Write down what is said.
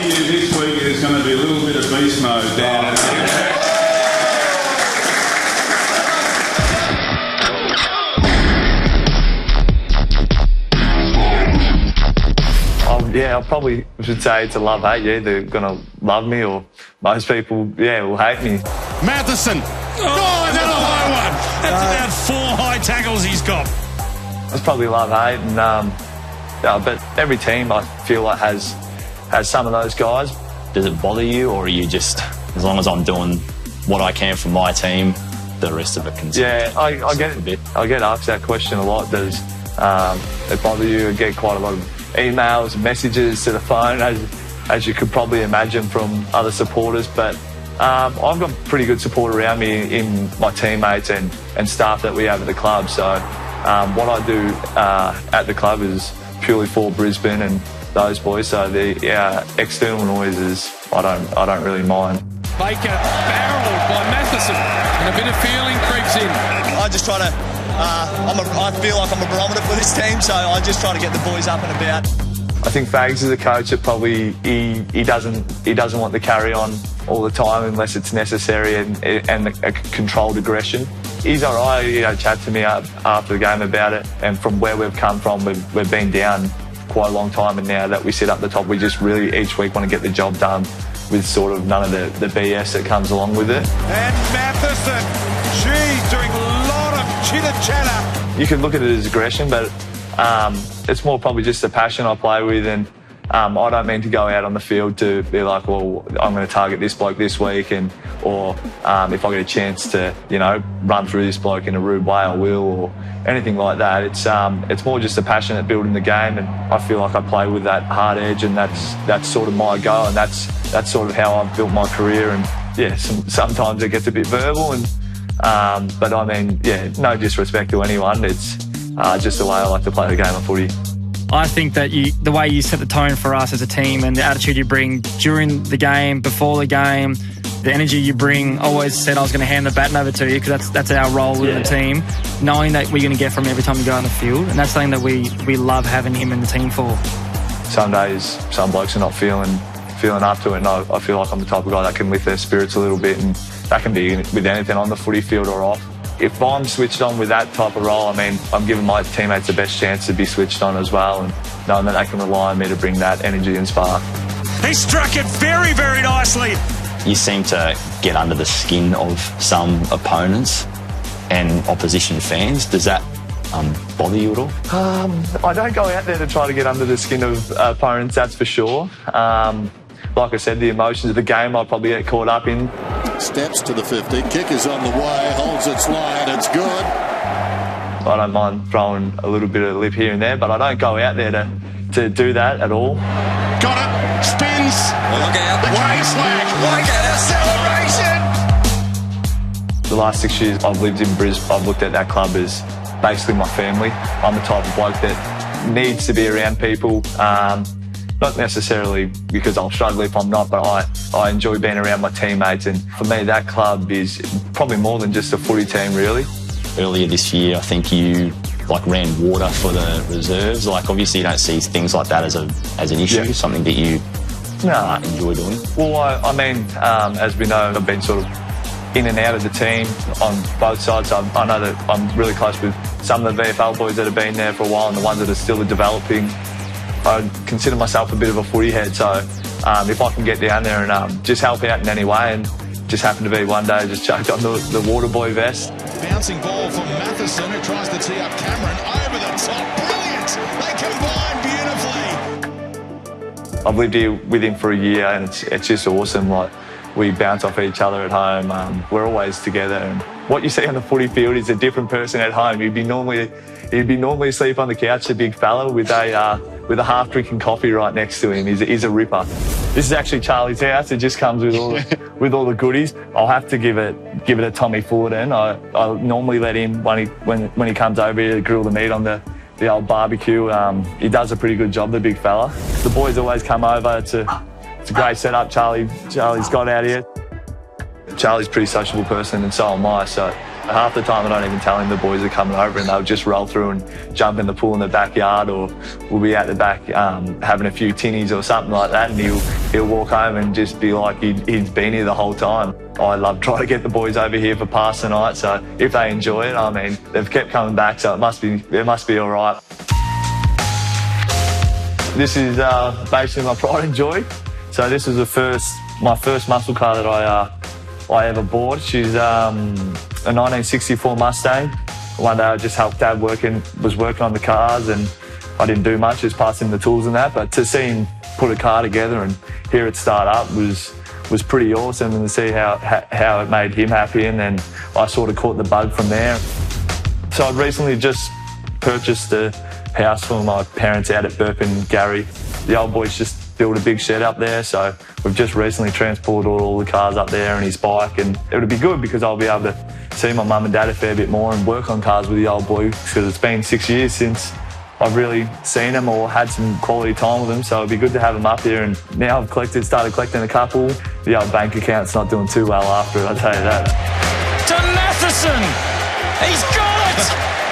you this week is going to be a little bit of beast mode down at Yeah, I probably should say it's a love-hate. You're either going to love me or most people, will hate me. Mathieson. Oh, is that a high one? That's about 4 high tackles he's got. It's probably love-hate, and but every team I feel like has some of those guys. Does it bother you, or are you just, as long as I'm doing what I can for my team, the rest of it can... Yeah, I get asked that question a lot. Does it bother you? I get quite a lot of emails, messages to the phone, as you could probably imagine from other supporters. But I've got pretty good support around me in my teammates and staff that we have at the club. So what I do at the club is purely for Brisbane and those boys. So the external noises, I don't really mind. Baker barrelled by Mathieson, and a bit of feeling creeps in. I just try to. I feel like I'm a barometer for this team, so I just try to get the boys up and about. I think Fags is a coach that probably he doesn't want the carry on all the time unless it's necessary and a controlled aggression. He's all right. Chat to me after the game about it, and from where we've come from, we've been down quite a long time, and now that we sit up the top, we just really each week want to get the job done with sort of none of the BS that comes along with it. And Mathieson, she's doing a lot of chitter-chatter. You can look at it as aggression, but it's more probably just the passion I play with, and I don't mean to go out on the field to be like, well, I'm going to target this bloke this week, or if I get a chance to, run through this bloke in a rude way, I will, or anything like that. It's more just the passion at building the game, and I feel like I play with that hard edge, and that's sort of my goal, and that's sort of how I've built my career. And yeah, sometimes it gets a bit verbal, and but I mean, no disrespect to anyone. It's just the way I like to play the game of footy. I think that the way you set the tone for us as a team and the attitude you bring during the game, before the game, the energy you bring, always said I was going to hand the baton over to you because that's our role within the team, knowing that we're going to get from every time we go on the field, and that's something that we love having him in the team for. Some days, some blokes are not feeling up to it, and I feel like I'm the type of guy that can lift their spirits a little bit, and that can be with anything on the footy field or off. If I'm switched on with that type of role, I mean, I'm giving my teammates the best chance to be switched on as well, and knowing that they can rely on me to bring that energy and spark. He struck it very, very nicely. You seem to get under the skin of some opponents and opposition fans. Does that bother you at all? I don't go out there to try to get under the skin of opponents, that's for sure. Like I said, the emotions of the game I probably get caught up in. Steps to the 50, kick is on the way, holds its line, it's good. I don't mind throwing a little bit of lip here and there, but I don't go out there to do that at all. Got it, spins. Look out, the train slack, look at a celebration. The last 6 years I've lived in Brisbane, I've looked at that club as basically my family. I'm the type of bloke that needs to be around people. Not necessarily because I'll struggle if I'm not, but I enjoy being around my teammates, and for me that club is probably more than just a footy team, really. Earlier this year, I think you ran water for the reserves. Obviously you don't see things like that as an issue, something that you enjoy doing. Well, I mean, as we know, I've been sort of in and out of the team on both sides. I know that I'm really close with some of the VFL boys that have been there for a while, and the ones that are still developing. I consider myself a bit of a footy head, so if I can get down there and just help out in any way, and just happened to be one day I just chucked on the water boy vest. Bouncing ball from Mathieson, who tries to tee up Cameron over the top. Brilliant! They combine beautifully. I've lived here with him for a year, and it's just awesome. We bounce off each other at home. We're always together, and what you see on the footy field is a different person at home. He'd be normally asleep on the couch, a big fella with a half-drinking coffee right next to him. He's a ripper. This is actually Charlie's house. It just comes with all the goodies. I'll have to give it a Tommy Fullerton. I normally let him when he comes over here to grill the meat on the old barbecue. He does a pretty good job, the big fella. The boys always come over. It's a great setup Charlie's got out here. Charlie's a pretty sociable person, and so am I. So half the time I don't even tell him the boys are coming over, and they'll just roll through and jump in the pool in the backyard, or we'll be out the back having a few tinnies or something like that, and he'll walk home and just be like he'd been here the whole time. I love trying to get the boys over here for pasta night, so if they enjoy it, I mean, they've kept coming back, so it must be all right. This is basically my pride and joy. So this was my first muscle car that I ever bought. She's a 1964 Mustang. One day I just helped Dad was working on the cars, and I didn't do much, just passing the tools and that. But to see him put a car together and hear it start up was pretty awesome, and to see how it made him happy, and then I sort of caught the bug from there. So I'd recently just purchased a house for my parents out at Burpin Gary. The old boys just built a big shed up there, so we've just recently transported all the cars up there and his bike, and it would be good because I'll be able to see my mum and dad a fair bit more and work on cars with the old boy, because it's been 6 years since I've really seen him or had some quality time with him, so it'd be good to have him up here. And now I've started collecting a couple. The old bank account's not doing too well after it, I'll tell you that. To Mathieson! He's got it!